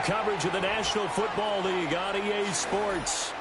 coverage of the National Football League on EA Sports.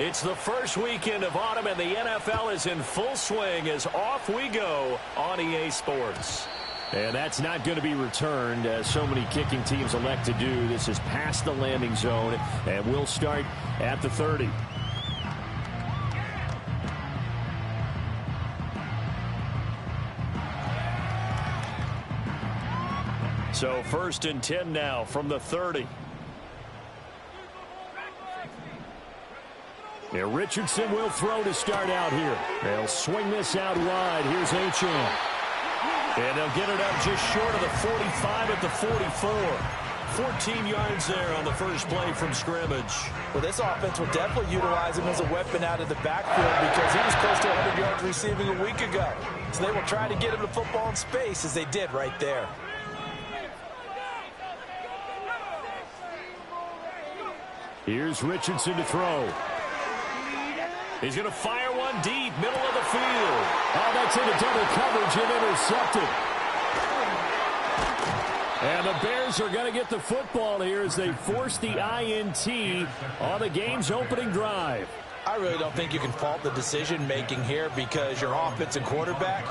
It's the first weekend of autumn, and the NFL is in full swing as off we go on EA Sports. And that's not going to be returned, as so many kicking teams elect to do. This is past the landing zone, and we'll start at the 30. So 1st and 10 now from the 30. Yeah, Richardson will throw to start out here. They'll swing this out wide. Here's Achane. And they'll get it up just short of the 45 at the 44. 14 yards there on the first play from scrimmage. Well, this offense will definitely utilize him as a weapon out of the backfield because he was close to 100 yards receiving a week ago. So they will try to get him the football in space as they did right there. Here's Richardson to throw. He's going to fire one deep, middle of the field. Oh, that's into double coverage and intercepted. And the Bears are going to get the football here as they force the INT on the game's opening drive. I really don't think you can fault the decision-making here because your offensive quarterback,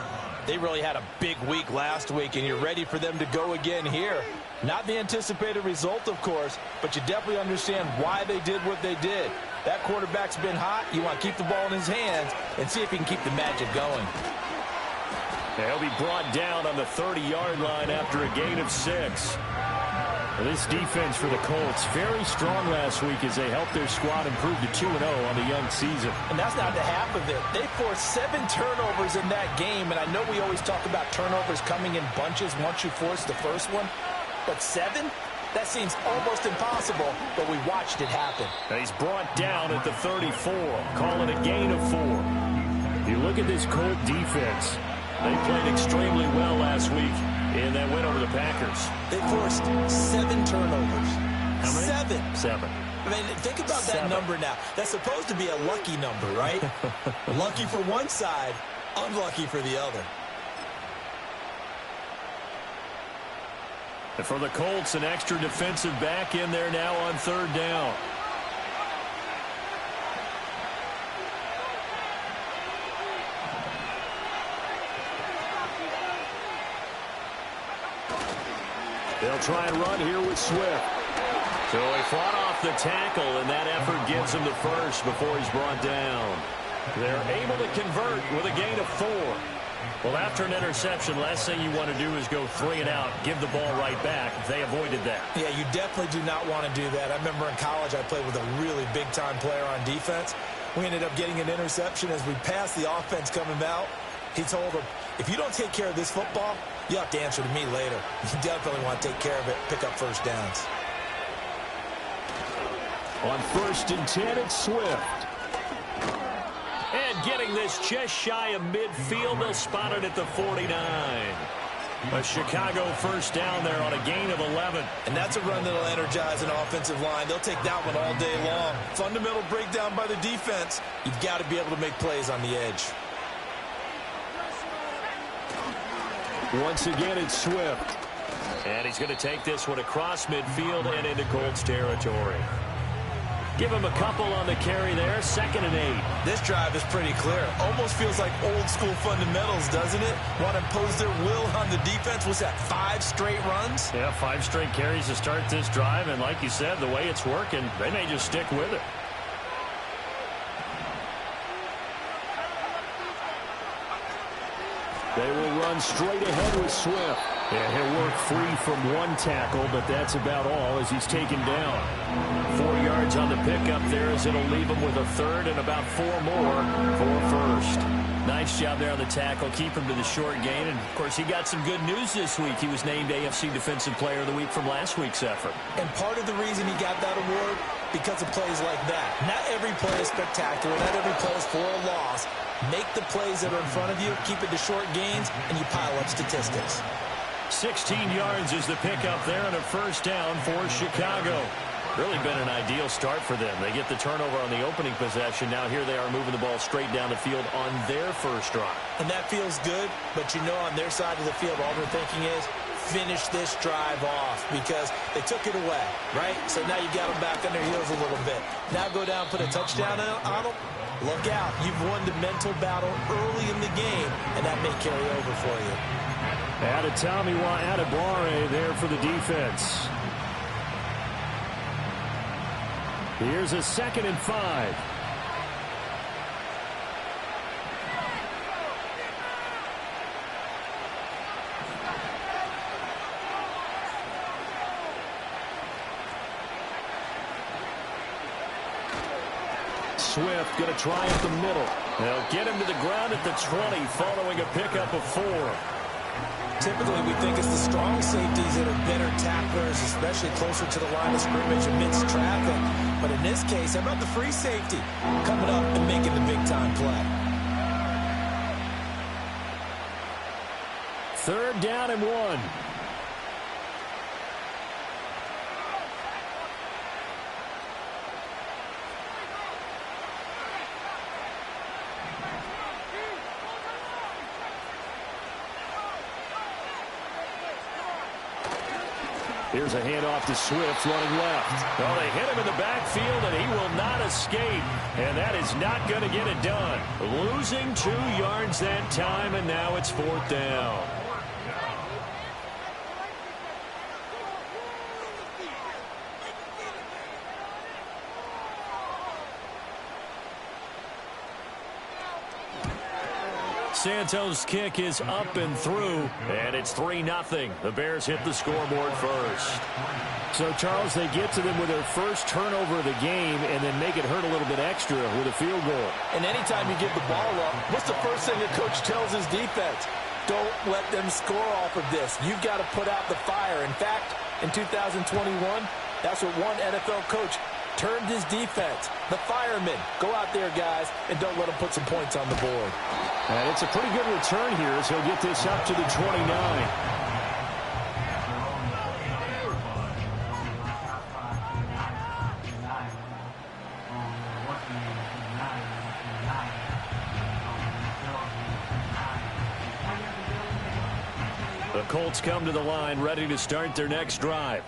they really had a big week last week, and you're ready for them to go again here. Not the anticipated result, of course, but you definitely understand why they did what they did. That quarterback's been hot. You want to keep the ball in his hands and see if he can keep the magic going. He'll be brought down on the 30-yard line after a gain of 6. This defense for the Colts, very strong last week as they helped their squad improve to 2-0 on the young season. And that's not the half of it. They forced 7 turnovers in that game, and I know we always talk about turnovers coming in bunches once you force the first one, but 7? That seems almost impossible, but we watched it happen. And he's brought down at the 34, calling a gain of 4. You look at this Colt defense. They played extremely well last week in that win over the Packers. They forced 7 turnovers. How many? 7. 7. I mean, think about that number now. That's supposed to be a lucky number, right? Lucky for one side, unlucky for the other. And for the Colts, an extra defensive back in there now on 3rd down. They'll try and run here with Swift. So he fought off the tackle, and that effort gets him to first before he's brought down. They're able to convert with a gain of 4. Well, after an interception, last thing you want to do is go 3 and out, give the ball right back. They avoided that. Yeah, you definitely do not want to do that. I remember in college I played with a really big-time player on defense. We ended up getting an interception as we passed the offense coming out. He told him, if you don't take care of this football, you have to answer to me later. You definitely want to take care of it, pick up first downs. On 1st and 10, it's Swift. And getting this just shy of midfield, they'll spot it at the 49. A Chicago first down there on a gain of 11. And that's a run that'll energize an offensive line. They'll take that one all day long. Fundamental breakdown by the defense. You've got to be able to make plays on the edge. Once again, it's Swift. And he's going to take this one across midfield and into Colts territory. Give him a couple on the carry there. 2nd and 8. This drive is pretty clear. Almost feels like old school fundamentals, doesn't it? Want to impose their will on the defense. What's that, 5 straight runs? Yeah, 5 straight carries to start this drive. And like you said, the way it's working, they may just stick with it. They will run straight ahead with Swift. And he'll work free from one tackle, but that's about all as he's taken down. 4 yards on the pickup there as it'll leave him with a third and about 4 more for first. Nice job there on the tackle. Keep him to the short gain. And, of course, he got some good news this week. He was named AFC Defensive Player of the Week from last week's effort. And part of the reason he got that award, because of plays like that. Not every play is spectacular. Not every play is for a loss. Make the plays that are in front of you, keep it to short gains, and you pile up statistics. 16 yards is the pickup there and a first down for Chicago. Really been an ideal start for them. They get the turnover on the opening possession. Now here they are moving the ball straight down the field on their first drive. And that feels good, but you know on their side of the field all they're thinking is finish this drive off because they took it away, right? So now you got them back on their heels a little bit. Now go down, put a touchdown on them. Look out. You've won the mental battle early in the game, and that may carry over for you. Adetomiwa Adebawore there for the defense. Here's a 2nd and 5. Swift going to try at the middle. They'll get him to the ground at the 20 following a pickup of 4. Typically, we think it's the strong safeties that are better tacklers, especially closer to the line of scrimmage amidst traffic. But in this case, how about the free safety coming up and making the big-time play? 3rd down and 1. Here's a handoff to Swift running left. Oh, they hit him in the backfield, and he will not escape. And that is not going to get it done. Losing 2 yards that time, and now it's 4th down. Santos' kick is up and through, and it's 3-0. The Bears hit the scoreboard first. So, Charles, they get to them with their first turnover of the game and then make it hurt a little bit extra with a field goal. And anytime you give the ball up, what's the first thing a coach tells his defense? Don't let them score off of this. You've got to put out the fire. In fact, in 2021, that's what one NFL coach turned his defense. The firemen. Go out there, guys, and don't let them put some points on the board. And it's a pretty good return here as he'll get this up to the 29. The Colts come to the line ready to start their next drive.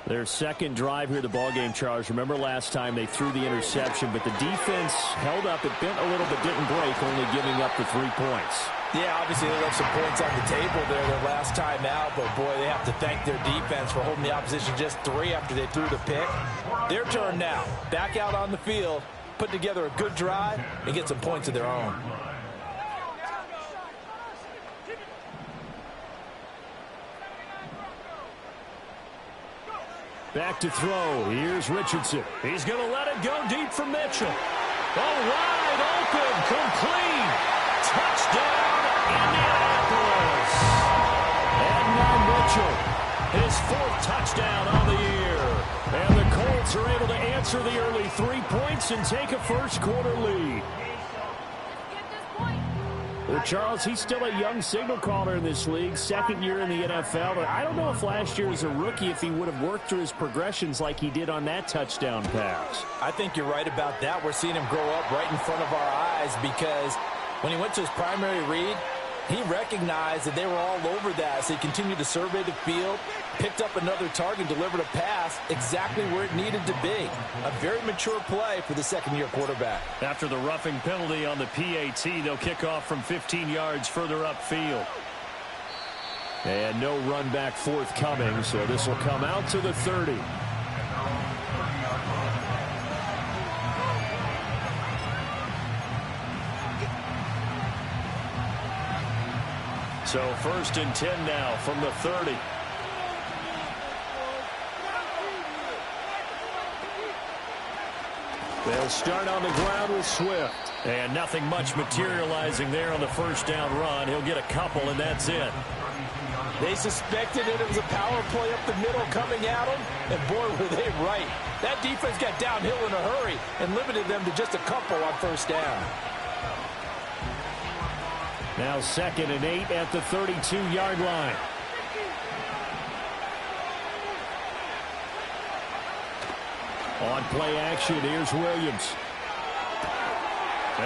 Their second drive here, the ballgame, Charles. Remember last time they threw the interception, but the defense held up. It bent a little but didn't break, only giving up the 3 points. Yeah, obviously they left some points on the table there their last time out, but boy, they have to thank their defense for holding the opposition just 3 after they threw the pick. Their turn now. Back out on the field, put together a good drive, and get some points of their own. Back to throw. Here's Richardson. He's going to let it go deep for Mitchell. Oh, wide open. Complete. Touchdown, Indianapolis. Adnan Mitchell, his 4th touchdown on the year. And the Colts are able to answer the early 3 points and take a first-quarter lead. Well, Charles, he's still a young signal caller in this league, 2nd year in the NFL. But I don't know if last year as a rookie, if he would have worked through his progressions like he did on that touchdown pass. I think you're right about that. We're seeing him grow up right in front of our eyes because when he went to his primary read, he recognized that they were all over that. So he continued to survey the field, picked up another target, delivered a pass exactly where it needed to be. A very mature play for the 2nd-year quarterback. After the roughing penalty on the PAT, they'll kick off from 15 yards further upfield. And no run back forthcoming, so this will come out to the 30. So 1st and 10 now from the 30. They'll start on the ground with Swift. And nothing much materializing there on the first down run. He'll get a couple, and that's it. They suspected it was a power play up the middle coming at them, and boy, were they right. That defense got downhill in a hurry and limited them to just a couple on first down. Now 2nd and 8 at the 32-yard line. On play action, here's Williams.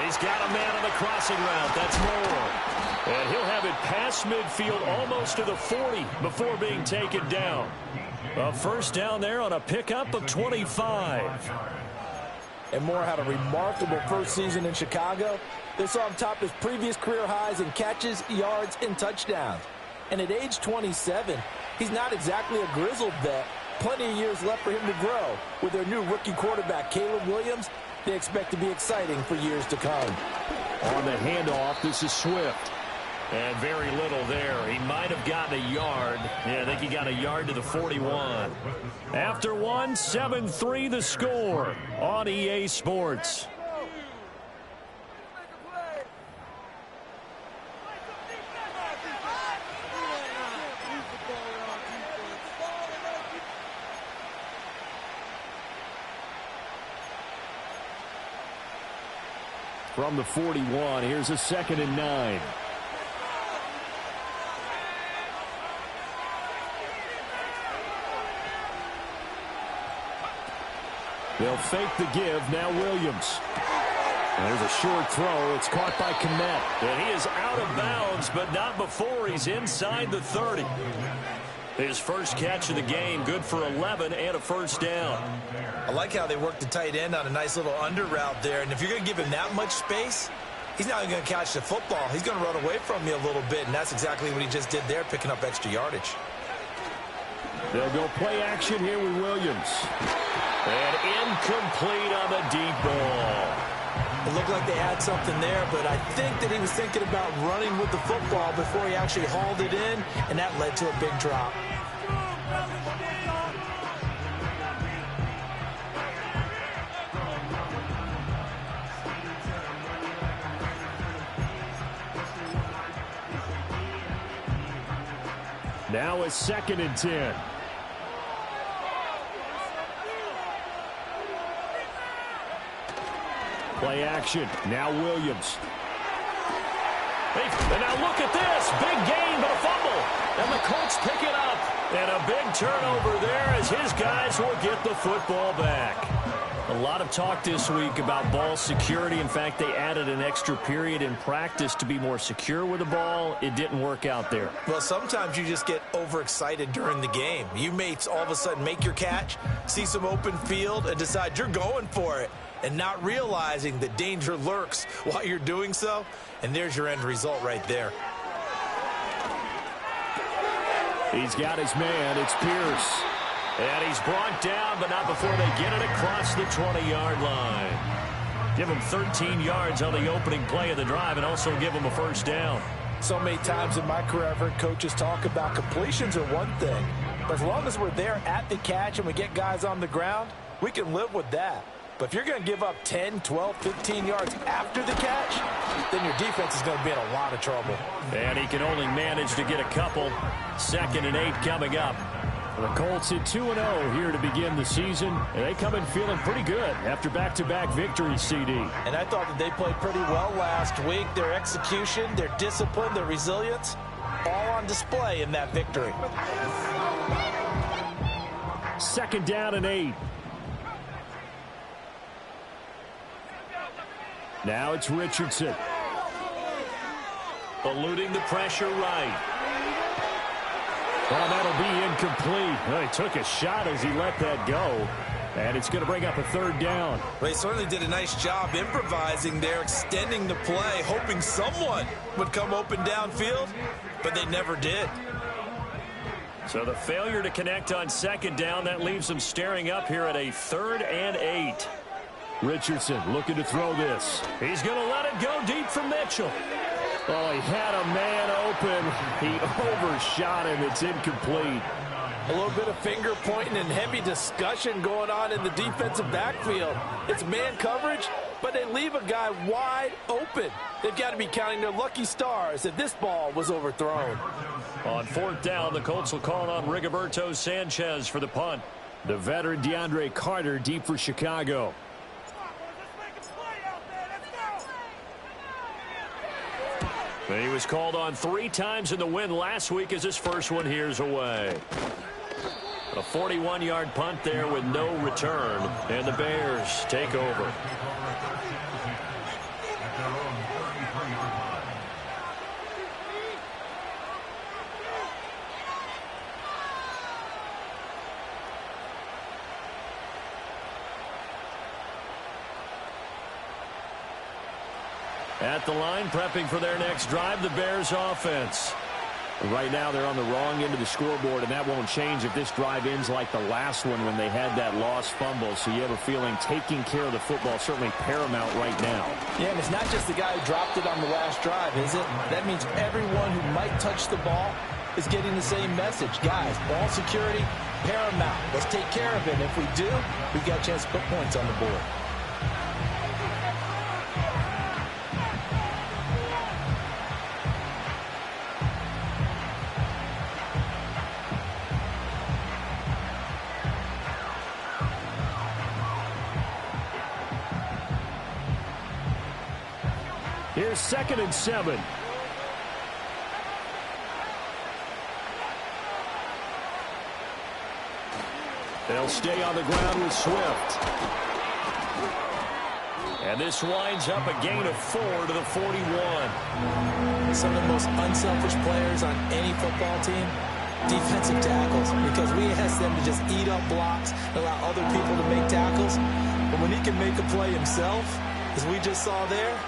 He's got a man on the crossing route. That's Moore. And he'll have it past midfield almost to the 40 before being taken down. A first down there on a pickup of 25. And Moore had a remarkable first season in Chicago. They saw him top his previous career highs in catches, yards, and touchdowns. And at age 27, he's not exactly a grizzled vet. Plenty of years left for him to grow. With their new rookie quarterback, Caleb Williams, they expect to be exciting for years to come. On the handoff, this is Swift. And very little there. He might have gotten a yard. Yeah, I think he got a yard to the 41. After one, 7-3 the score on EA Sports. From the 41, here's a 2nd and 9. They'll fake the give. Now Williams. And there's a short throw. It's caught by Kmet. And he is out of bounds, but not before he's inside the 30. His first catch of the game, good for 11 and a first down. I like how they worked the tight end on a nice little under route there. And if you're going to give him that much space, he's not going to catch the football. He's going to run away from you a little bit, and that's exactly what he just did there, picking up extra yardage. They'll go play action here with Williams. And incomplete on the deep ball. It looked like they had something there, but I think that he was thinking about running with the football before he actually hauled it in, and that led to a big drop. Now a 2nd and 10. Play action. Now Williams. And now look at this. Big gain, but a fumble. And the Colts pick it up. And a big turnover there as his guys will get the football back. A lot of talk this week about ball security. In fact, they added an extra period in practice to be more secure with the ball. It didn't work out there. Well, sometimes you just get overexcited during the game. You may all of a sudden make your catch, see some open field, and decide you're going for it, and not realizing that danger lurks while you're doing so. And there's your end result right there. He's got his man. It's Pierce. And he's brought down, but not before they get it across the 20-yard line. Give him 13 yards on the opening play of the drive and also give him a first down. So many times in my career I've heard coaches talk about completions are one thing. But as long as we're there at the catch and we get guys on the ground, we can live with that. But if you're going to give up 10, 12, 15 yards after the catch, then your defense is going to be in a lot of trouble. And he can only manage to get a couple. 2nd and 8 coming up. The Colts at 2-0 here to begin the season. And they come in feeling pretty good after back-to-back victories, CD. And I thought that they played pretty well last week. Their execution, their discipline, their resilience, all on display in that victory. 2nd down and 8. Now it's Richardson. Eluding the pressure right. Well, that'll be incomplete. Well, he took a shot as he let that go. And it's going to bring up a 3rd down. Well, he certainly did a nice job improvising there, extending the play, hoping someone would come open downfield, but they never did. So the failure to connect on 2nd down, that leaves them staring up here at a 3rd and 8. Richardson looking to throw this. He's going to let it go deep for Mitchell. Oh, he had a man open. He overshot him. It's incomplete. A little bit of finger pointing and heavy discussion going on in the defensive backfield. It's man coverage, but they leave a guy wide open. They've got to be counting their lucky stars that this ball was overthrown. On fourth down, the Colts will call on Rigoberto Sanchez for the punt. The veteran DeAndre Carter deep for Chicago. He was called on 3 times in the win last week as his first one here's away. A 41-yard punt there with no return, and the Bears take over. At the line, prepping for their next drive, the Bears offense. Right now, they're on the wrong end of the scoreboard, and that won't change if this drive ends like the last one when they had that lost fumble. So you have a feeling taking care of the football certainly paramount right now. Yeah, and it's not just the guy who dropped it on the last drive, is it? That means everyone who might touch the ball is getting the same message. Guys, ball security, paramount. Let's take care of it. And if we do, we've got a chance to put points on the board. Here's 2nd and 7. They'll stay on the ground with Swift. And this winds up a gain of 4 to the 41. Some of the most unselfish players on any football team, defensive tackles, because we ask them to just eat up blocks and allow other people to make tackles. But when he can make a play himself, as we just saw there,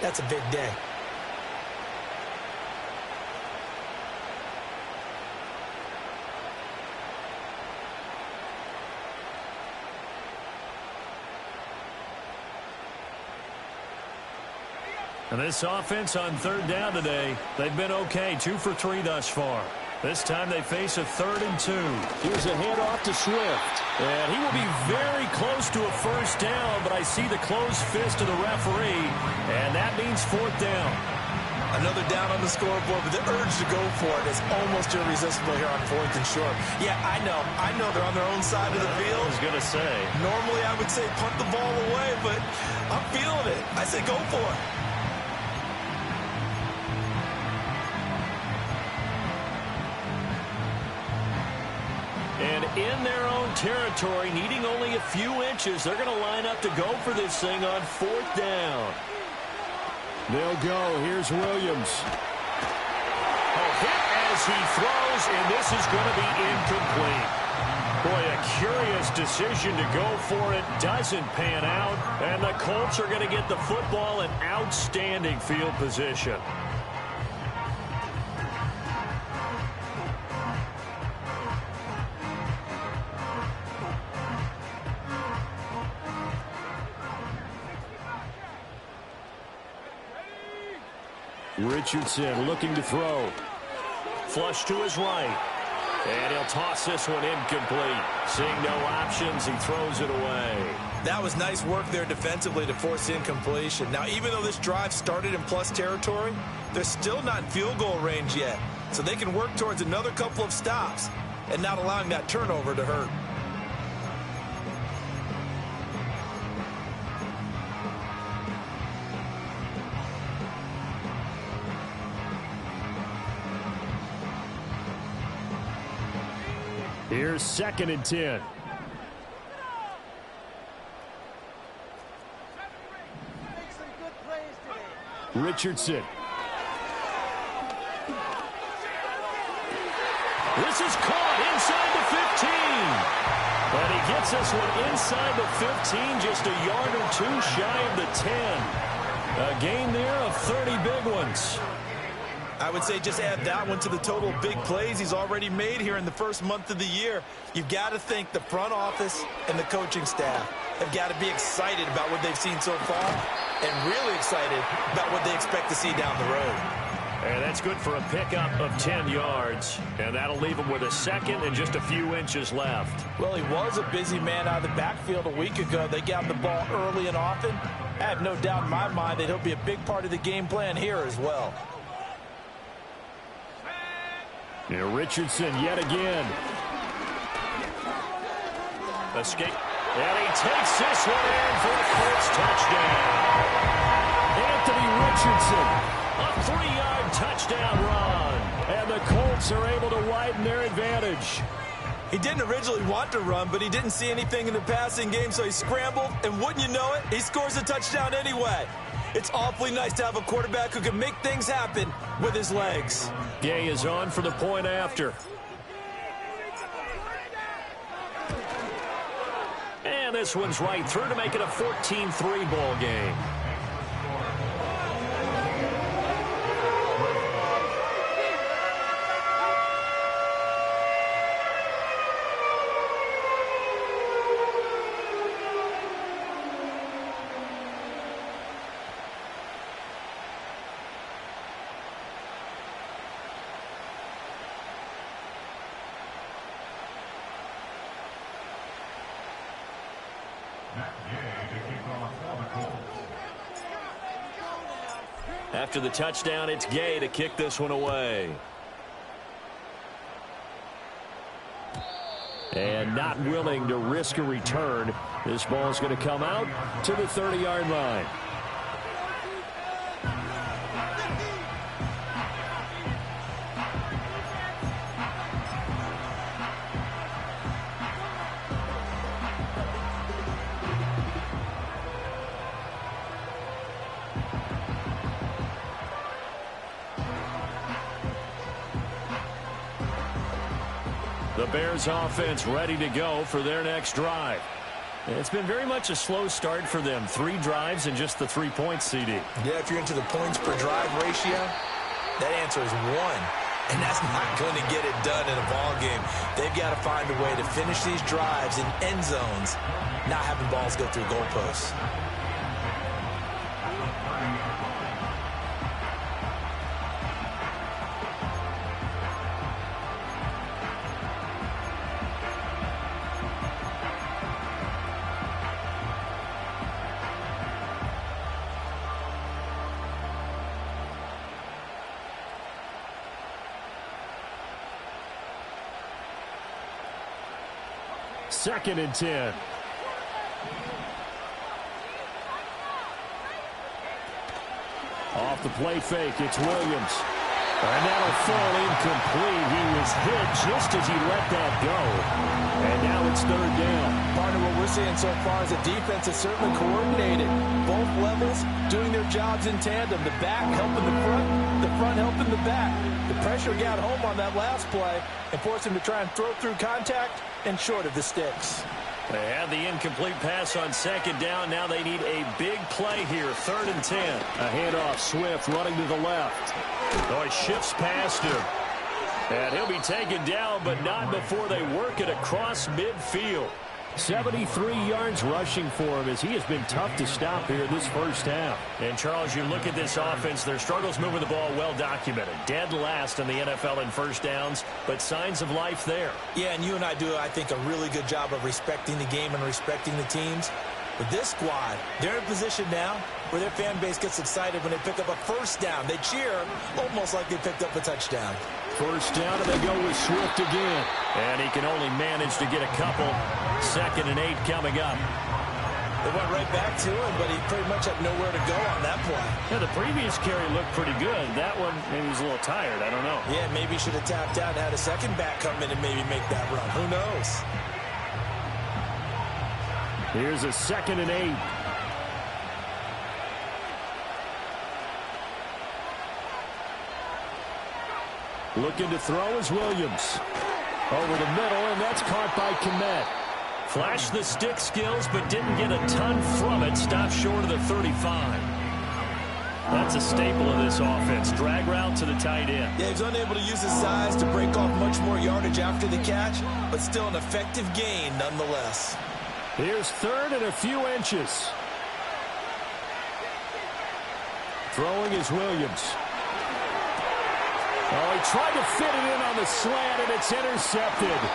that's a big day. And this offense on 3rd down today, they've been okay, 2 for 3 thus far. This time they face a 3rd and 2. Here's a handoff to Swift. And he will be very close to a first down, but I see the closed fist of the referee, and that means 4th down. Another down on the scoreboard, but the urge to go for it is almost irresistible here on 4th and short. Yeah, I know they're on their own side of the field. I was going to say. Normally I would say punt the ball away, but I'm feeling it. I say go for it. And in their own territory, needing only a few inches, they're going to line up to go for this thing on 4th down. They'll go. Here's Williams. A hit as he throws, and this is going to be incomplete. Boy, a curious decision to go for it. Doesn't pan out, and the Colts are going to get the football in outstanding field position. Richardson looking to throw. Flush to his right. And he'll toss this one incomplete. Seeing no options, he throws it away. That was nice work there defensively to force incompletion. Now, even though this drive started in plus territory, they're still not in field goal range yet. So they can work towards another couple of stops and not allowing that turnover to hurt. Here's 2nd and 10. Richardson. This is caught inside the 15. And he gets this one inside the 15, just a yard or 2 shy of the 10. A gain there of 30 big ones. I would say just add that one to the total of big plays he's already made here in the first month of the year. You've got to think the front office and the coaching staff have got to be excited about what they've seen so far and really excited about what they expect to see down the road. And that's good for a pickup of 10 yards. And that'll leave him with a second and just a few inches left. Well, he was a busy man out of the backfield a week ago. They got the ball early and often. I have no doubt in my mind that he'll be a big part of the game plan here as well. Here, Richardson yet again. Escape. And he takes this one in for a Colts touchdown. Anthony Richardson, a 3-yard touchdown run. And the Colts are able to widen their advantage. He didn't originally want to run, but he didn't see anything in the passing game, so he scrambled. And wouldn't you know it, he scores a touchdown anyway. It's awfully nice to have a quarterback who can make things happen with his legs. Gay is on for the point after. And this one's right through to make it a 14-3 ball game. After the touchdown, it's Gay to kick this one away. And not willing to risk a return. This ball is going to come out to the 30-yard line. The Bears offense ready to go for their next drive. It's been very much a slow start for them. 3 drives and just the 3 points, CD. Yeah, if you're into the points per drive ratio, that answer is 1. And that's not going to get it done in a ball game. They've got to find a way to finish these drives in end zones, not having balls go through goalposts. Second and 10. Off the play fake, it's Williams. And that'll fall incomplete. He was hit just as he let that go. And now it's 3rd down. Partner, what we're seeing so far is the defense is certainly coordinated. Both levels doing their jobs in tandem. The back helping the front helping the back. The pressure got home on that last play and forced him to try and throw through contact and short of the sticks. They had the incomplete pass on 2nd down. Now they need a big play here. 3rd and 10. A handoff, Swift running to the left. Oh, he shifts past him. And he'll be taken down, but not before they work it across midfield. 73 yards rushing for him as he has been tough to stop here this first half. And, Charles, you look at this offense, their struggles moving the ball well documented. Dead last in the NFL in first downs, but signs of life there. Yeah, and you and I do, I think, a really good job of respecting the game and respecting the teams. But this squad, they're in a position now where their fan base gets excited when they pick up a first down. They cheer almost like they picked up a touchdown. First down, and they go with Swift again. And he can only manage to get a couple. 2nd and 8 coming up. They went right back to him, but he pretty much had nowhere to go on that play. Yeah, the previous carry looked pretty good. That one, maybe he was a little tired. I don't know. Yeah, maybe he should have tapped out and had a second back come in and maybe make that run. Who knows? Here's a 2nd and 8. Looking to throw is Williams. Over the middle, and that's caught by Kmet. Flashed the stick skills, but didn't get a ton from it. Stopped short of the 35. That's a staple of this offense. Drag route to the tight end. Yeah, he's unable to use his size to break off much more yardage after the catch, but still an effective gain nonetheless. Here's 3rd and a few inches. Throwing is Williams. Oh, he tried to fit it in on the slant, and it's intercepted.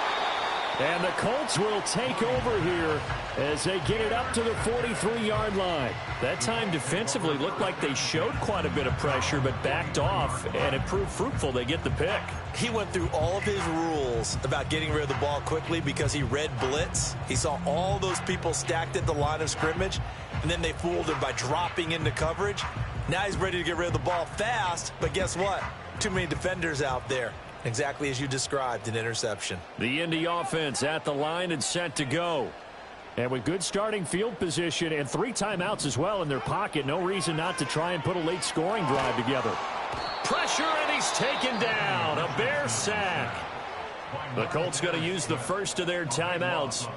And the Colts will take over here as they get it up to the 43-yard line. That time defensively looked like they showed quite a bit of pressure but backed off, and it proved fruitful. They get the pick. He went through all of his rules about getting rid of the ball quickly because he read blitz. He saw all those people stacked at the line of scrimmage, and then they fooled him by dropping into coverage. Now he's ready to get rid of the ball fast, but guess what? Too many defenders out there. Exactly as you described, an interception. The Indy offense at the line and set to go. And with good starting field position and 3 timeouts as well in their pocket, no reason not to try and put a late scoring drive together. Pressure, and he's taken down. A Bear sack. The Colts going to use the first of their timeouts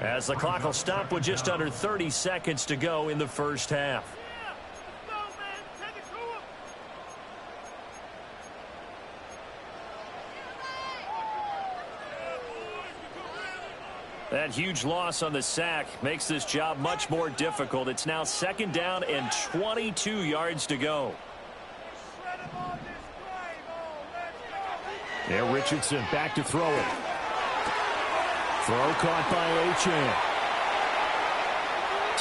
as the clock will stop with just under 30 seconds to go in the first half. That huge loss on the sack makes this job much more difficult. It's now 2nd down and 22 yards to go. There, Richardson back to throw it. Throw caught by Achane.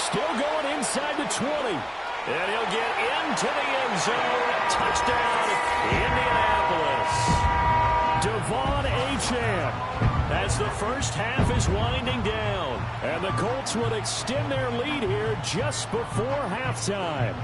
Still going inside the 20. And he'll get into the end zone. Touchdown, Indianapolis. Devon Achane. As the first half is winding down. And the Colts will extend their lead here just before halftime.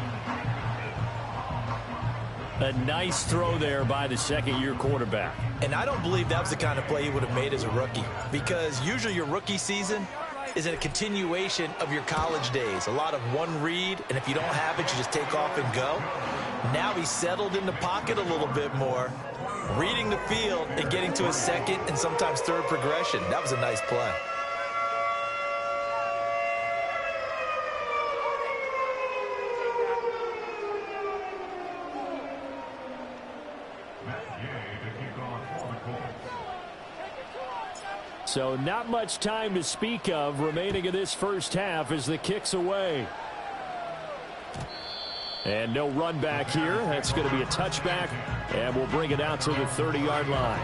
A nice throw there by the second-year quarterback. And I don't believe that was the kind of play he would have made as a rookie. Because usually your rookie season is a continuation of your college days. A lot of one read, and if you don't have it, you just take off and go. Now he's settled in the pocket a little bit more, reading the field and getting to his second and sometimes third progression. That was a nice play. So not much time to speak of remaining in this first half as the kick's away. And no run back here. That's going to be a touchback, and we'll bring it out to the 30-yard line.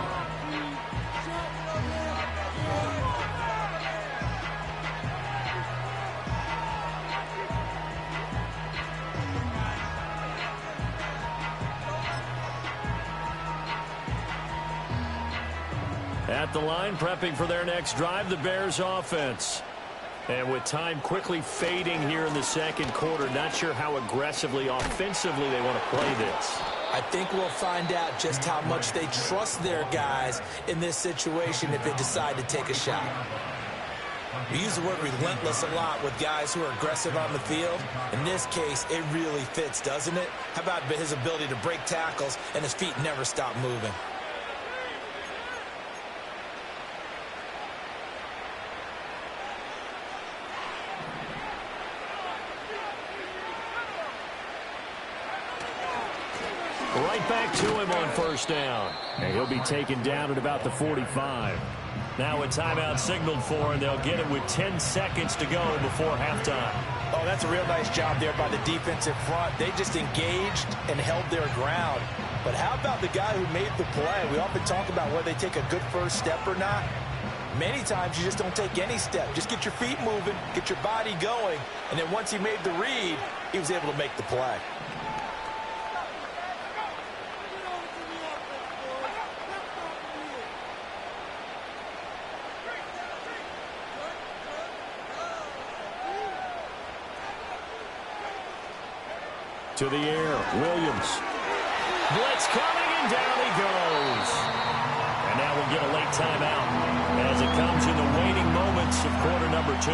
At the line, prepping for their next drive, the Bears offense. And with time quickly fading here in the second quarter, not sure how aggressively, offensively they want to play this. I think we'll find out just how much they trust their guys in this situation if they decide to take a shot. We use the word relentless a lot with guys who are aggressive on the field. In this case, it really fits, doesn't it? How about his ability to break tackles and his feet never stop moving? Right back to him on first down. And he'll be taken down at about the 45. Now a timeout signaled for, and they'll get it with 10 seconds to go before halftime. Oh, that's a real nice job there by the defensive front. They just engaged and held their ground. But how about the guy who made the play? We often talk about whether they take a good first step or not. Many times you just don't take any step. Just get your feet moving, get your body going, and then once he made the read, he was able to make the play. To the air, Williams. Blitz coming, and down he goes. And now we'll get a late timeout as it comes in the waning moments of quarter number 2.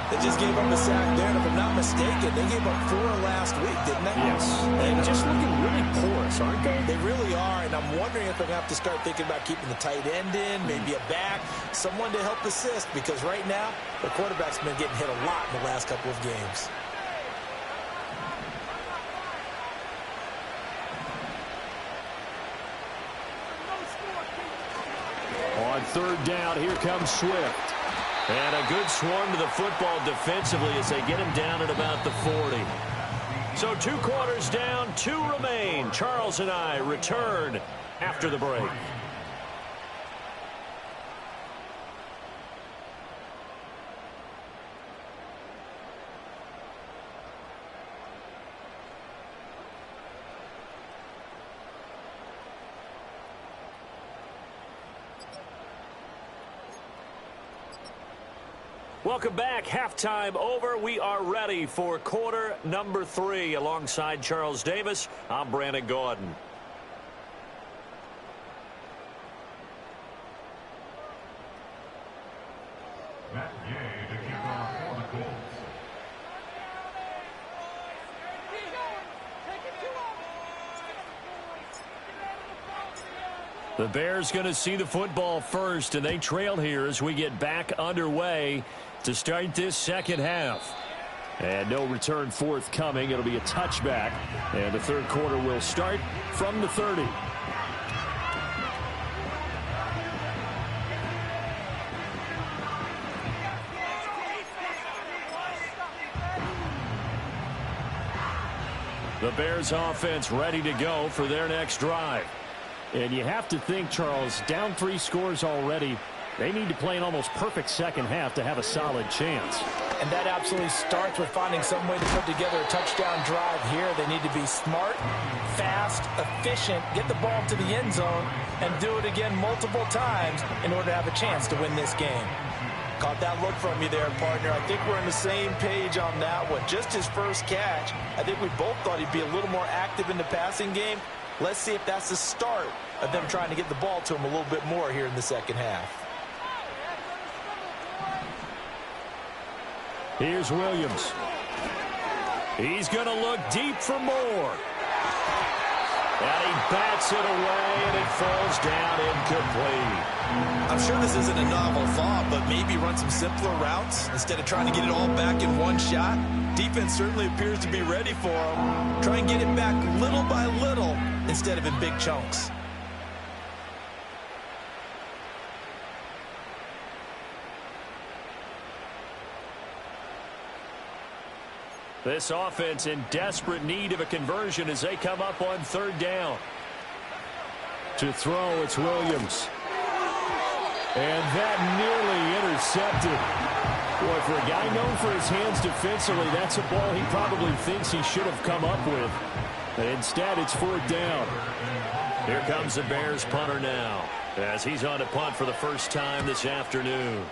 They just gave up a sack there, and if I'm not mistaken, they gave up 4 last week, didn't they? Yes. And just looking really porous, aren't they? They really are, and I'm wondering if they're going to have to start thinking about keeping the tight end in, maybe a back, someone to help assist, because right now, the quarterback's been getting hit a lot in the last couple of games. On third down, here comes Swift. And a good swarm to the football defensively as they get him down at about the 40. So 2 quarters down, 2 remain. Charles and I return after the break. Welcome back. Halftime over. We are ready for quarter number 3. Alongside Charles Davis, I'm Brandon Gaudin. The Bears going to see the football first, and they trail here as we get back underway to start this second half. And no return forthcoming. It'll be a touchback, and the third quarter will start from the 30. The Bears offense ready to go for their next drive. And you have to think, Charles, down 3 scores already. They need to play an almost perfect second half to have a solid chance. And that absolutely starts with finding some way to put together a touchdown drive here. They need to be smart, fast, efficient, get the ball to the end zone, and do it again multiple times in order to have a chance to win this game. Caught that look from you there, partner. I think we're on the same page on that one. Just his first catch, I think we both thought he'd be a little more active in the passing game. Let's see if that's the start of them trying to get the ball to him a little bit more here in the second half. Here's Williams. He's going to look deep for more. And he bats it away, and it falls down incomplete. I'm sure this isn't a novel thought, but maybe run some simpler routes instead of trying to get it all back in one shot. Defense certainly appears to be ready for him. Try and get it back little by little instead of in big chunks. This offense in desperate need of a conversion as they come up on third down. To throw, it's Williams. And that nearly intercepted. Boy, for a guy known for his hands defensively, that's a ball he probably thinks he should have come up with. But instead, it's fourth down. Here comes the Bears punter now, as he's on to punt for the first time this afternoon.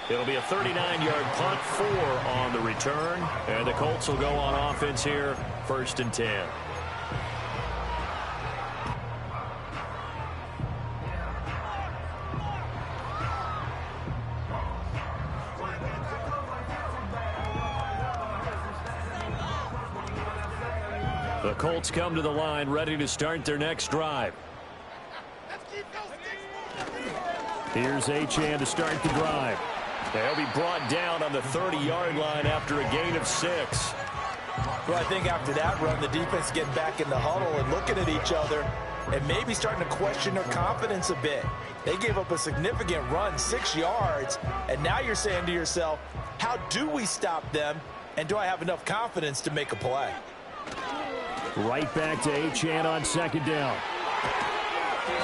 It'll be a 39-yard punt, 4 on the return. And the Colts will go on offense here, 1st and 10. The Colts come to the line, ready to start their next drive. Here's Achane to start the drive. They'll be brought down on the 30-yard line after a gain of 6. Well, I think after that run, the defense getting back in the huddle and looking at each other and maybe starting to question their confidence a bit. They gave up a significant run, 6 yards, and now you're saying to yourself, how do we stop them, and do I have enough confidence to make a play? Right back to Achane on second down.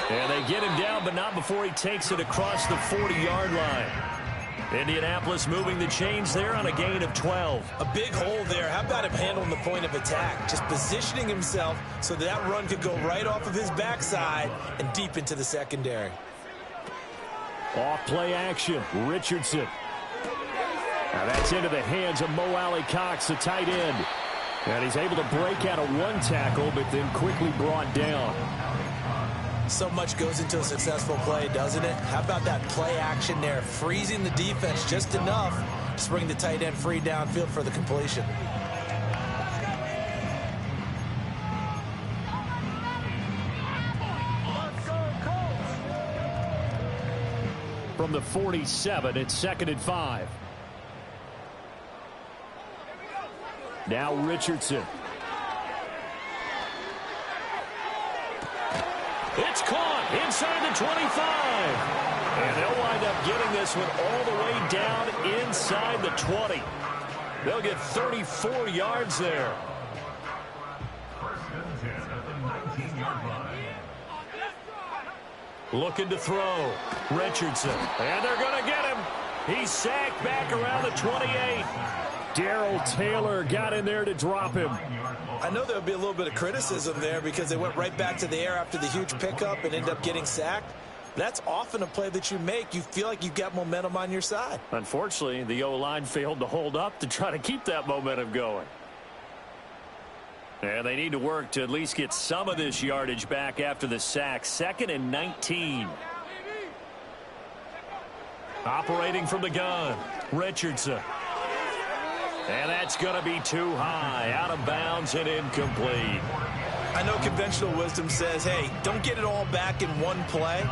And they get him down, but not before he takes it across the 40-yard line. Indianapolis moving the chains there on a gain of 12. A big hole there. How about him handling the point of attack? Just positioning himself so that run could go right off of his backside and deep into the secondary. Off play action. Richardson. Now that's into the hands of Mo Alley-Cox, the tight end. And he's able to break out of one tackle, but then quickly brought down. So much goes into a successful play, doesn't it? How about that play action there, freezing the defense just enough to bring the tight end free downfield for the completion. From the 47, it's 2nd and 5. Now Richardson. It's caught inside the 25. And they'll wind up getting this one all the way down inside the 20. They'll get 34 yards there. Looking to throw. Richardson. And they're going to get him. He's sacked back around the 28. Darrell Taylor got in there to drop him. I know there'll be a little bit of criticism there because they went right back to the air after the huge pickup and ended up getting sacked. That's often a play that you make. You feel like you've got momentum on your side. Unfortunately, the O-line failed to hold up to try to keep that momentum going. And they need to work to at least get some of this yardage back after the sack. 2nd and 19. Operating from the gun, Richardson. And that's going to be too high, out of bounds and incomplete. I know conventional wisdom says, hey, don't get it all back in one play.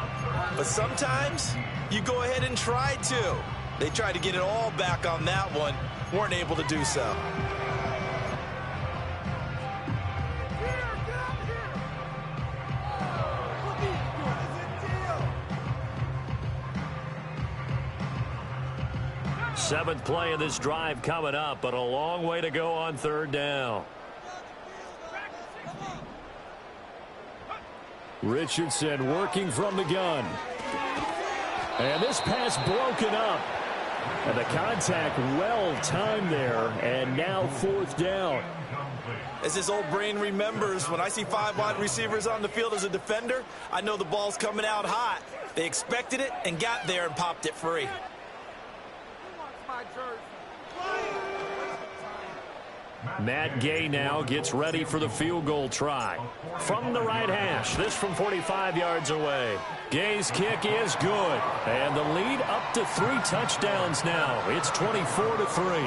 But sometimes you go ahead and try to. They tried to get it all back on that one, weren't able to do so. Seventh play of this drive coming up, but a long way to go on 3rd down. Richardson working from the gun. And this pass broken up. And the contact well timed there, and now 4th down. As his old brain remembers, when I see 5 wide receivers on the field as a defender, I know the ball's coming out hot. They expected it and got there and popped it free. Matt Gay now gets ready for the field goal try. From the right hash, this from 45 yards away. Gay's kick is good. And the lead up to 3 touchdowns now. It's 24-3.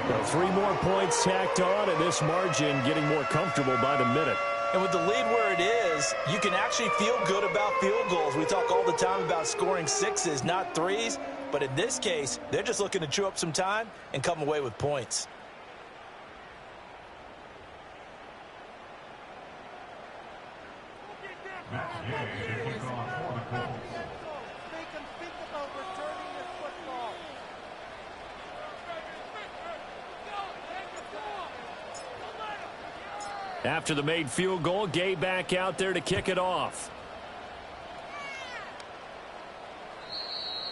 Now 3 more points tacked on, and this margin getting more comfortable by the minute. And with the lead where it is, you can actually feel good about field goals. We talk all the time about scoring 6s, not 3s. But in this case, they're just looking to chew up some time and come away with points. After the made field goal, Gay back out there to kick it off.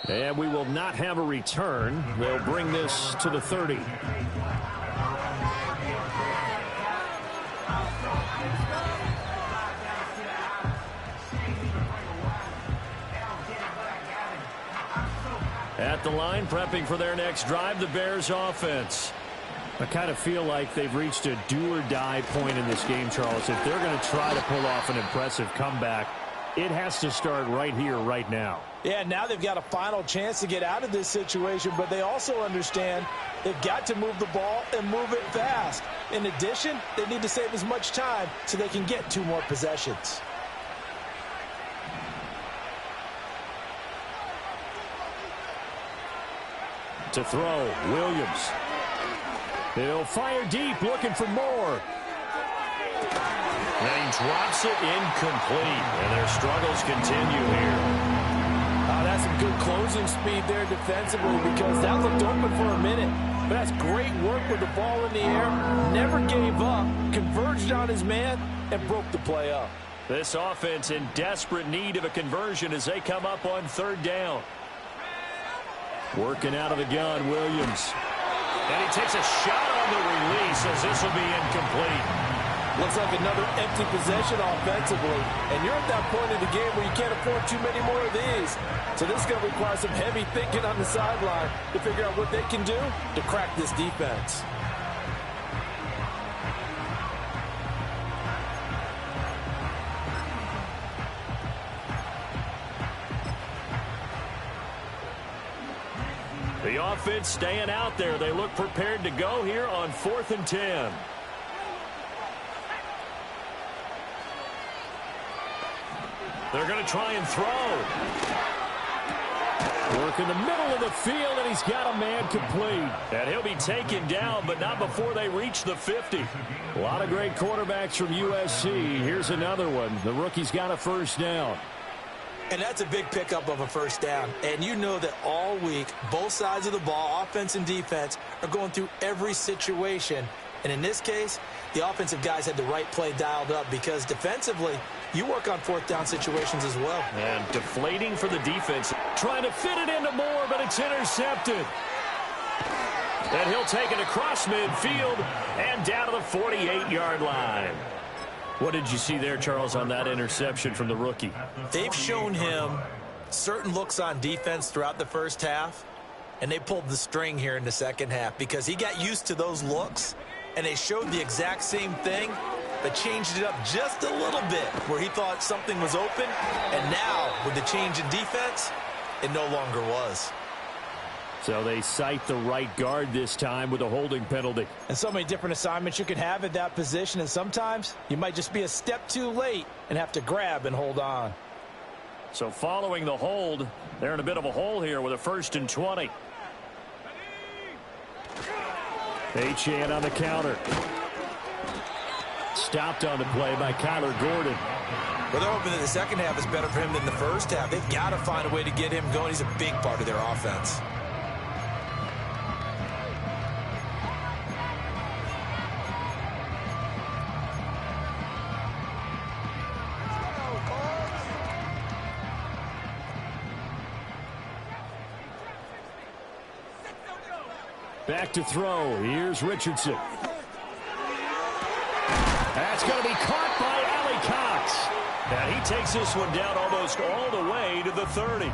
And we will not have a return. They'll bring this to the 30. At the line, prepping for their next drive, the Bears offense. I kind of feel like they've reached a do-or-die point in this game, Charles. If they're going to try to pull off an impressive comeback, it has to start right here, right now. Yeah, now they've got a final chance to get out of this situation, but they also understand they've got to move the ball and move it fast. In addition, they need to save as much time so they can get 2 more possessions. To throw, Williams. He'll fire deep, looking for more. And he drops it incomplete, and their struggles continue here. That's some good closing speed there defensively because that looked open for a minute. But that's great work with the ball in the air. Never gave up, converged on his man, and broke the play up. This offense in desperate need of a conversion as they come up on 3rd down. Working out of the gun, Williams. And he takes a shot on the release as this will be incomplete. Looks like another empty possession offensively. And you're at that point in the game where you can't afford too many more of these. So this is going to require some heavy thinking on the sideline to figure out what they can do to crack this defense. The offense staying out there. They look prepared to go here on 4th and 10. They're going to try and throw. Work in the middle of the field, and he's got a man complete. And he'll be taken down, but not before they reach the 50. A lot of great quarterbacks from USC. Here's another one. The rookie's got a 1st down. And that's a big pickup of a first down. And you know that all week, both sides of the ball, offense and defense, are going through every situation. And in this case, the offensive guys had the right play dialed up because defensively, you work on fourth down situations as well. And deflating for the defense. Trying to fit it into Moore, but it's intercepted. And he'll take it across midfield and down to the 48-yard line. What did you see there, Charles, on that interception from the rookie? They've shown him certain looks on defense throughout the first half, and they pulled the string here in the second half because he got used to those looks, and they showed the exact same thing, but changed it up just a little bit where he thought something was open, and now with the change in defense, it no longer was. So they cite the right guard this time with a holding penalty. And so many different assignments you could have at that position, and sometimes you might just be a step too late and have to grab and hold on. So following the hold, they're in a bit of a hole here with a 1st and 20. Achane on the counter. Stopped on the play by Kyler Gordon. Well, they're hoping that the second half is better for him than the first half. They've got to find a way to get him going. He's a big part of their offense. Back to throw. Here's Richardson. That's going to be caught by Allie Cox. And he takes this one down almost all the way to the 30.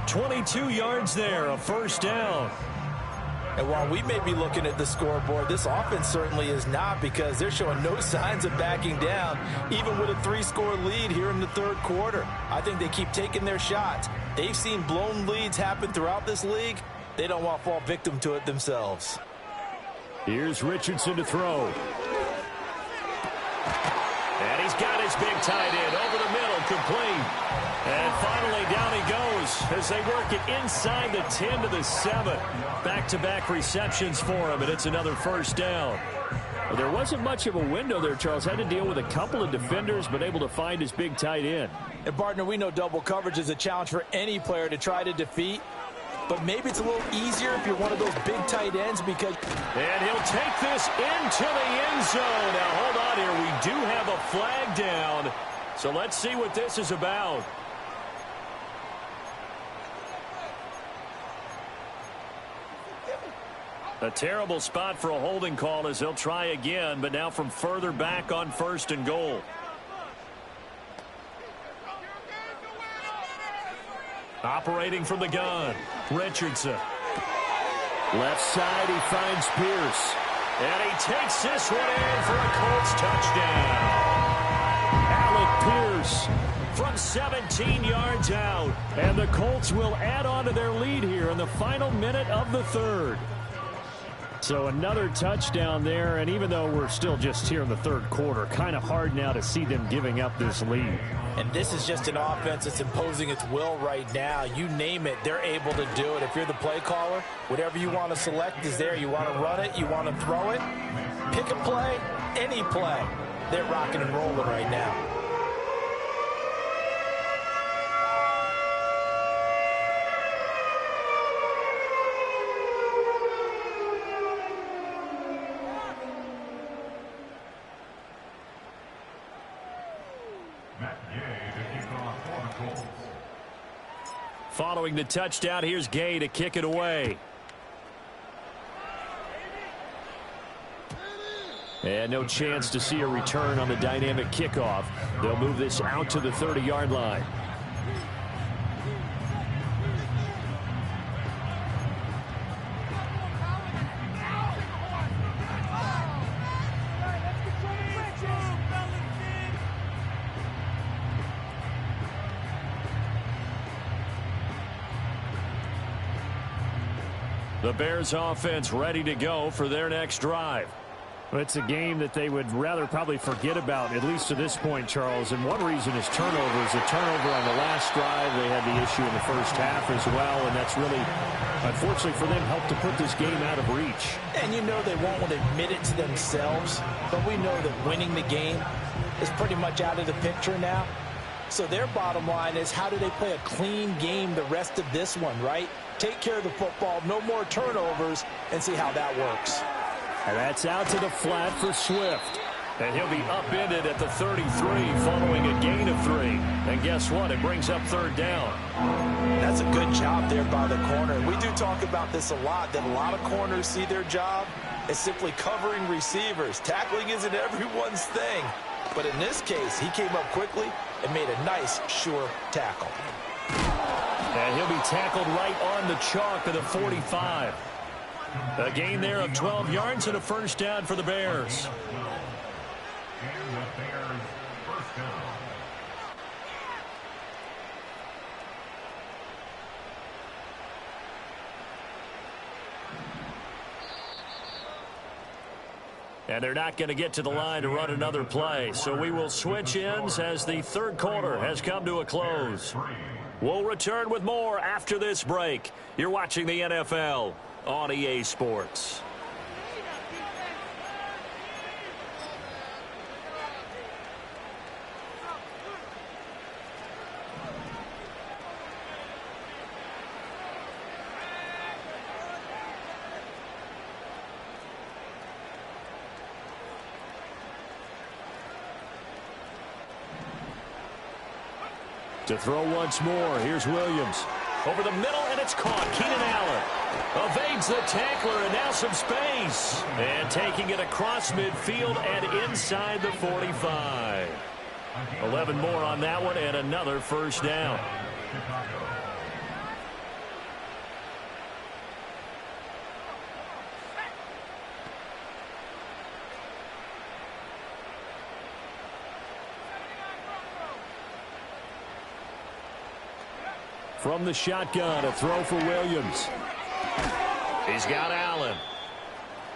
22 yards there, a first down. And while we may be looking at the scoreboard, this offense certainly is not because they're showing no signs of backing down, even with a 3-score lead here in the third quarter. I think they keep taking their shots. They've seen blown leads happen throughout this league. They don't want to fall victim to it themselves. Here's Richardson to throw. And he's got his big tight end over the middle, complete. And finally down he goes as they work it inside the 10 to the 7. Back-to-back receptions for him, and it's another first down. Well, there wasn't much of a window there, Charles. Had to deal with a couple of defenders, but able to find his big tight end. And, partner, we know double coverage is a challenge for any player to try to defeat. But maybe it's a little easier if you're one of those big tight ends because... And he'll take this into the end zone. Now, hold on here. We do have a flag down. So let's see what this is about. A terrible spot for a holding call as they'll try again, but now from further back on 1st and goal. Operating from the gun, Richardson. Left side, he finds Pierce. And he takes this one in for a Colts touchdown. Alec Pierce from 17 yards out. And the Colts will add on to their lead here in the final minute of the third. So another touchdown there, and even though we're still just here in the third quarter, kind of hard now to see them giving up this lead. And this is just an offense that's imposing its will right now. You name it, they're able to do it. If you're the play caller, whatever you want to select is there. You want to run it, you want to throw it, pick a play, any play. They're rocking and rolling right now. Following the touchdown, here's Gay to kick it away. And no chance to see a return on the dynamic kickoff. They'll move this out to the 30-yard line. The Bears offense ready to go for their next drive. Well, it's a game that they would rather probably forget about, at least to this point, Charles. And one reason is turnovers. A turnover on the last drive. They had the issue in the first half as well, and that's really, unfortunately for them, helped to put this game out of reach. And you know they won't want to admit it to themselves, but we know that winning the game is pretty much out of the picture now. So their bottom line is, how do they play a clean game the rest of this one, right? Take care of the football, no more turnovers, and see how that works. And that's out to the flat for Swift. And he'll be upended at the 33 following a gain of 3. And guess what? It brings up third down. That's a good job there by the corner. We do talk about this a lot, that a lot of corners see their job as simply covering receivers. Tackling isn't everyone's thing. But in this case, he came up quickly and made a nice, sure tackle. And he'll be tackled right on the chalk of the 45. A gain there of 12 yards and a first down for the Bears. And they're not going to get to the line to run another play. So we will switch ends as the third quarter has come to a close. We'll return with more after this break. You're watching the NFL on EA Sports. To throw once more, here's Williams. Over the middle, and it's caught. Keenan Allen evades the tackler, and now some space. And taking it across midfield and inside the 45. 11 more on that one, and another first down. From the shotgun, a throw for Williams. He's got Allen.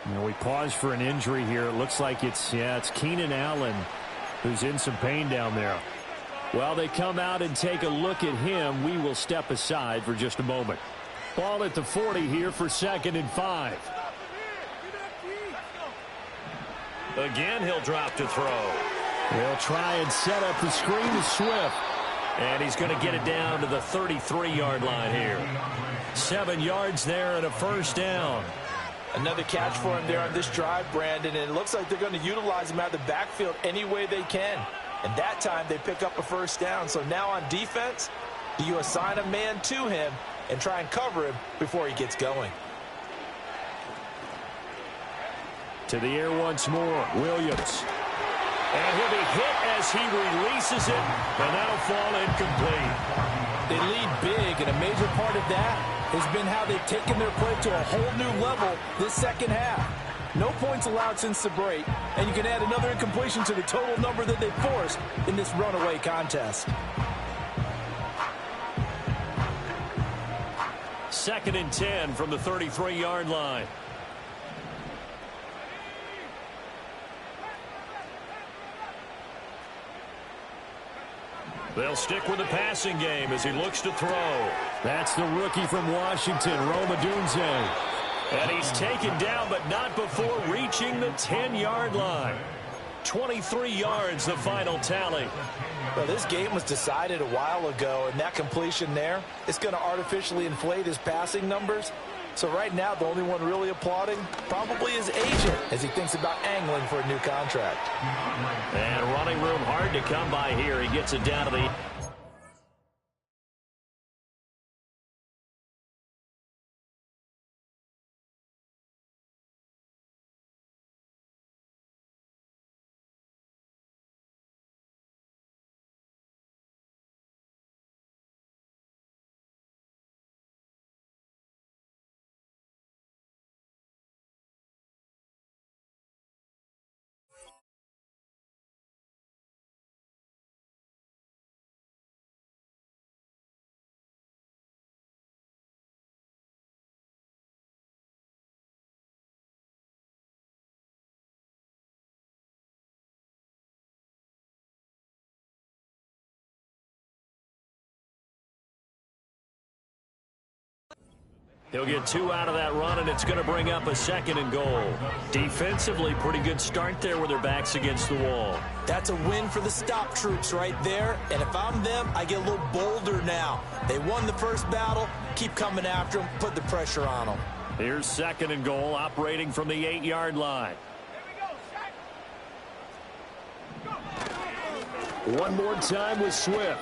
You know, we pause for an injury here. It looks like it's Keenan Allen who's in some pain down there. While they come out and take a look at him, we will step aside for just a moment. Ball at the 40 here for 2nd and 5. Again, he'll drop to throw. They'll try and set up the screen to Swift. And he's going to get it down to the 33-yard line here. 7 yards there and a first down. Another catch for him there on this drive, Brandon, and it looks like they're going to utilize him out of the backfield any way they can. And that time they pick up a first down. So now on defense, do you assign a man to him and try and cover him before he gets going? To the air once more, Williams. And he'll be hit as he releases it, and that'll fall incomplete. They lead big, and a major part of that has been how they've taken their play to a whole new level this second half. No points allowed since the break, and you can add another incompletion to the total number that they forced in this runaway contest. 2nd and 10 from the 33-yard line. They'll stick with the passing game as he looks to throw. That's the rookie from Washington, Rome Odunze. And he's taken down, but not before reaching the 10-yard line. 23 yards, the final tally. Well, this game was decided a while ago, and that completion there, it's going to artificially inflate his passing numbers. So right now, the only one really applauding probably his agent as he thinks about angling for a new contract. And running room hard to come by here. He gets it down to the He'll get 2 out of that run, and it's going to bring up a 2nd and goal. Defensively, pretty good start there with their backs against the wall. That's a win for the stop troops right there. And if I'm them, I get a little bolder now. They won the first battle. Keep coming after them. Put the pressure on them. Here's 2nd and goal, operating from the 8-yard line. One more time with Swift.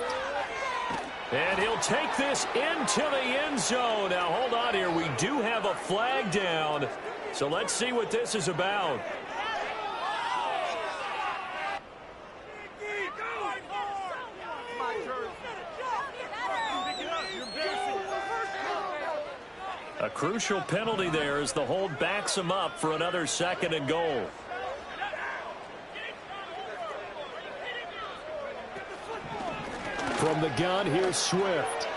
And he'll take this into the end zone. Now, hold on here. We do have a flag down. So let's see what this is about. A crucial penalty there as the hold backs him up for another 2nd and goal. From the gun, here's Swift.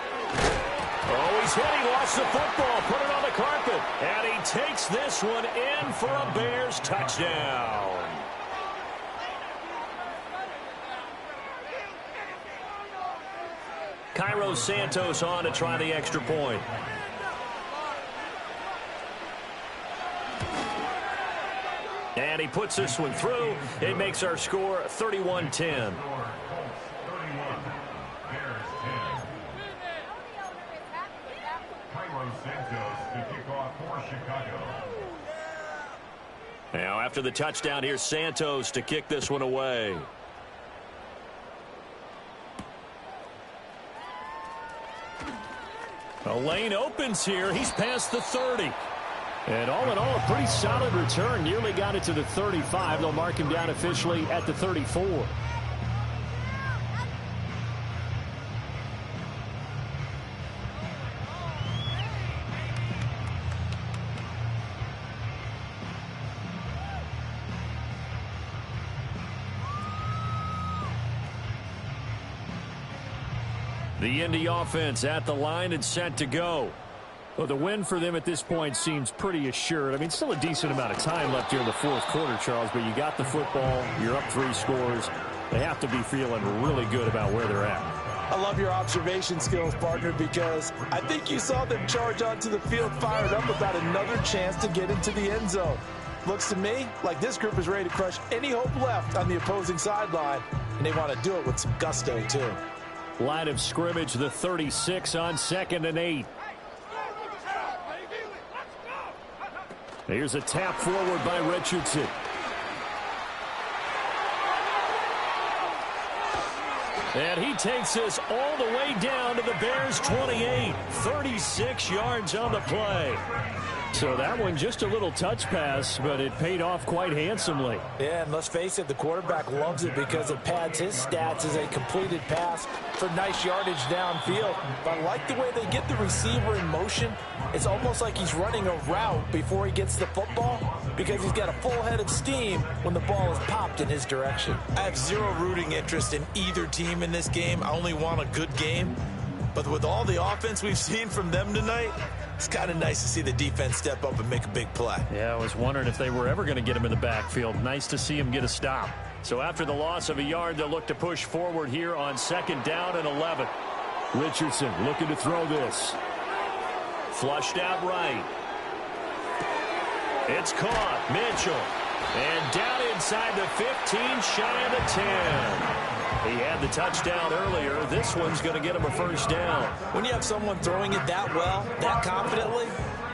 Oh, he's hit. He lost the football. Put it on the carpet. And he takes this one in for a Bears touchdown. Cairo Santos on to try the extra point. And he puts this one through. It makes our score 31-10. Now, after the touchdown, here's Santos to kick this one away. A lane opens here. He's past the 30. And all in all, a pretty solid return. Nearly got it to the 35. They'll mark him down officially at the 34. The Indy offense at the line and set to go. Well, the win for them at this point seems pretty assured. I mean, still a decent amount of time left here in the fourth quarter, Charles, but you got the football. You're up 3 scores. They have to be feeling really good about where they're at. I love your observation skills, partner, because I think you saw them charge onto the field fired up about another chance to get into the end zone. Looks to me like this group is ready to crush any hope left on the opposing sideline, and they want to do it with some gusto, too. Line of scrimmage, the 36 on 2nd and 8. Here's a tap forward by Richardson. And he takes this all the way down to the Bears' 28. 36 yards on the play. So that one just a little touch pass, but it paid off quite handsomely. Yeah, and let's face it, the quarterback loves it because it pads his stats as a completed pass for nice yardage downfield. But I like the way they get the receiver in motion. It's almost like he's running a route before he gets the football because he's got a full head of steam when the ball is popped in his direction. I have zero rooting interest in either team in this game. I only want a good game. But with all the offense we've seen from them tonight, it's kind of nice to see the defense step up and make a big play. Yeah, I was wondering if they were ever going to get him in the backfield. Nice to see him get a stop. So after the loss of a yard, they'll look to push forward here on 2nd down and 11. Richardson looking to throw this. Flushed out right. It's caught. Mitchell. And down inside the 15, shy of the 10. He had the touchdown earlier. This one's going to get him a first down. When you have someone throwing it that well, that confidently,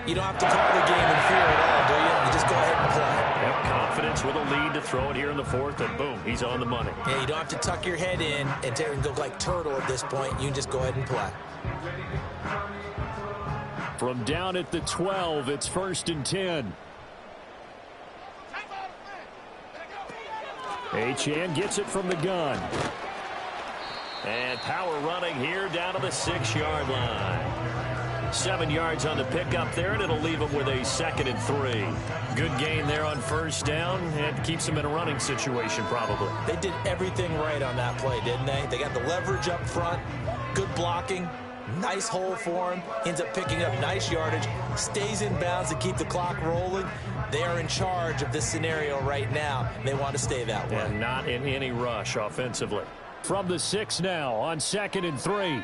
you don't have to call the game in fear at all, do you? You just go ahead and play. Yep, confidence with a lead to throw it here in the 4th, and boom, he's on the money. Yeah, you don't have to tuck your head in and go like turtle at this point. You can just go ahead and play. From down at the 12, it's 1st and 10. Achane gets it from the gun. And power running here down to the 6-yard line. 7 yards on the pickup there, and it'll leave him with a 2nd and 3. Good gain there on 1st down, and keeps him in a running situation probably. They did everything right on that play, didn't they? They got the leverage up front, good blocking, nice hole for him, ends up picking up nice yardage, stays in bounds to keep the clock rolling. They are in charge of this scenario right now. They want to stay that way. And not in any rush offensively. From the 6 now on 2nd and 3.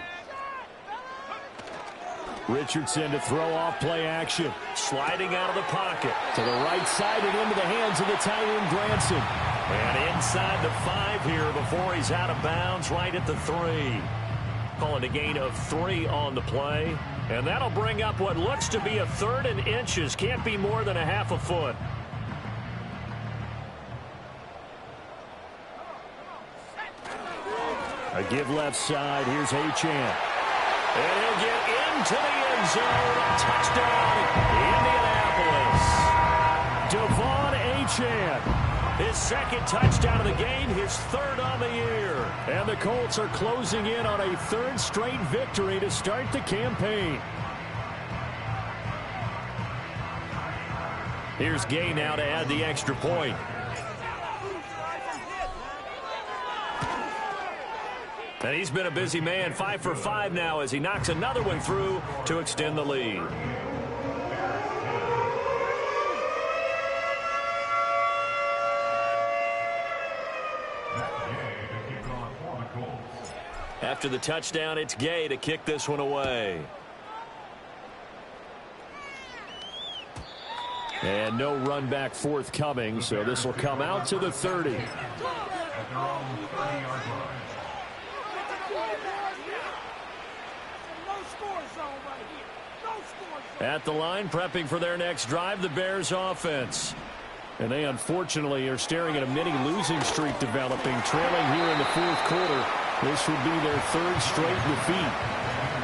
Richardson to throw off play action. Sliding out of the pocket. To the right side and into the hands of the tight end, Granson. And inside the 5 here before he's out of bounds right at the 3. Calling a gain of 3 on the play. And that'll bring up what looks to be a 3rd and inches. Can't be more than a half a foot. A give left side. Here's Achane. And he'll get into the end zone. Touchdown, Indianapolis. Devon Achane. His 2nd touchdown of the game, his 3rd on the year. And the Colts are closing in on a 3rd straight victory to start the campaign. Here's Gay now to add the extra point. And he's been a busy man, 5 for 5 now as he knocks another one through to extend the lead. After the touchdown, it's Gay to kick this one away. And no run back forthcoming, so this will come out to the 30. At the line, prepping for their next drive, the Bears offense. And they unfortunately are staring at a mini losing streak developing, trailing here in the 4th quarter. This would be their 3rd straight defeat.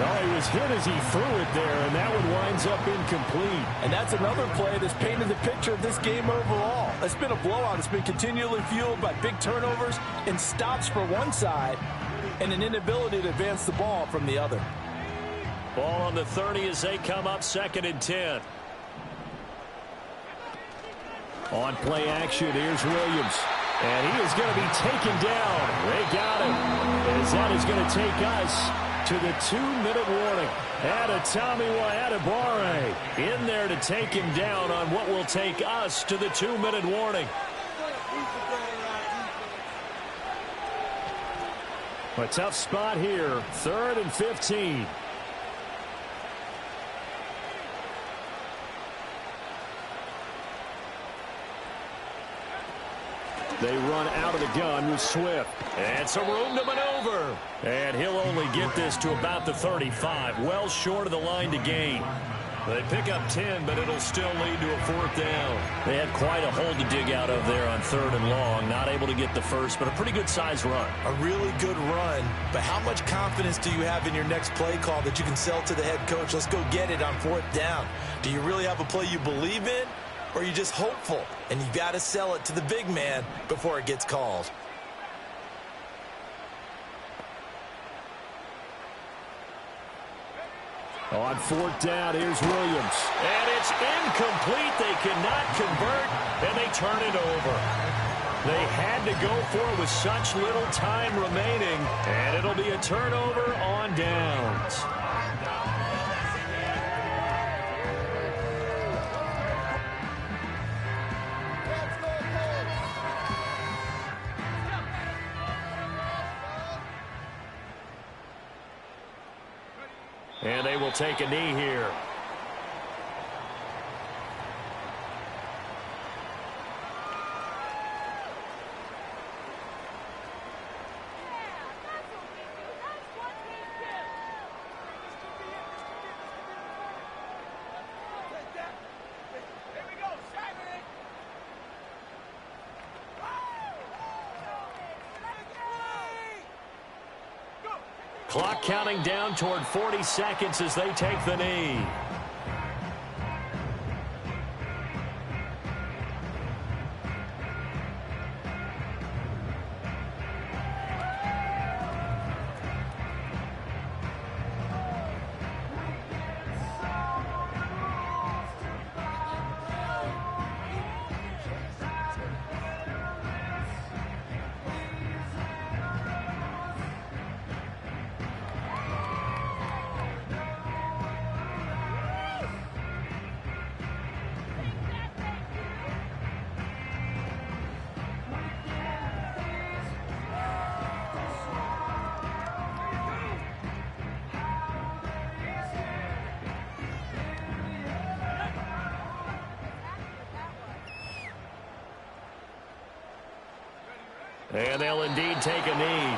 Oh, he was hit as he threw it there, and that one winds up incomplete. And that's another play that's painted the picture of this game overall. It's been a blowout. It's been continually fueled by big turnovers and stops for one side and an inability to advance the ball from the other. Ball on the 30 as they come up 2nd and 10. On play action, here's Williams. And he is going to be taken down. They got him. As that is going to take us to the 2-minute warning. Adetomiwa Adebawore in there to take him down on what will take us to the 2-minute warning. A tough spot here. 3rd and 15. They run out of the gun with Swift. And some room to maneuver. And he'll only get this to about the 35. Well short of the line to gain. They pick up 10, but it'll still lead to a 4th down. They had quite a hole to dig out of there on 3rd and long. Not able to get the first, but a pretty good size run. A really good run. But how much confidence do you have in your next play call that you can sell to the head coach? Let's go get it on 4th down. Do you really have a play you believe in? Or are you just hopeful? And you've got to sell it to the big man before it gets called. On 4th down, here's Williams. And it's incomplete. They cannot convert, and they turn it over. They had to go for it with such little time remaining, and it'll be a turnover on downs. And they will take a knee here. Clock counting down toward 40 seconds as they take the knee. And they'll indeed take a knee.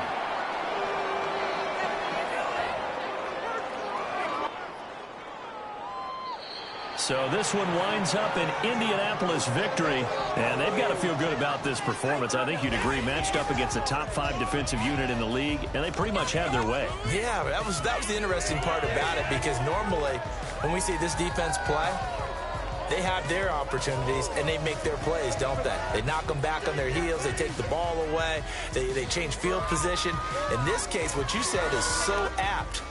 So this one winds up an Indianapolis victory, and they've got to feel good about this performance. I think you'd agree, matched up against a top 5 defensive unit in the league, and they pretty much had their way. Yeah, that was the interesting part about it, because normally when we see this defense play, they have their opportunities, and they make their plays, don't they? They knock them back on their heels. They take the ball away. They change field position. In this case, what you said is so apt.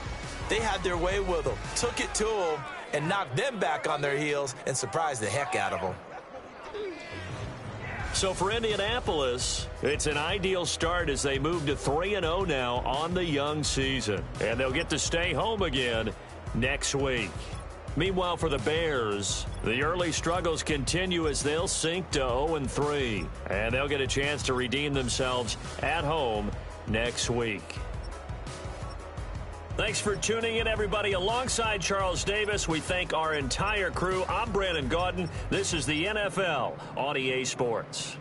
They had their way with them, took it to them, and knocked them back on their heels and surprised the heck out of them. So for Indianapolis, it's an ideal start as they move to 3-0 now on the young season. And they'll get to stay home again next week. Meanwhile, for the Bears, the early struggles continue as they'll sink to 0-3. And they'll get a chance to redeem themselves at home next week. Thanks for tuning in, everybody. Alongside Charles Davis, we thank our entire crew. I'm Brandon Gaudin. This is the NFL on EA Sports.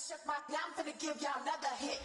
Shook my, now I'm finna give y'all another hit.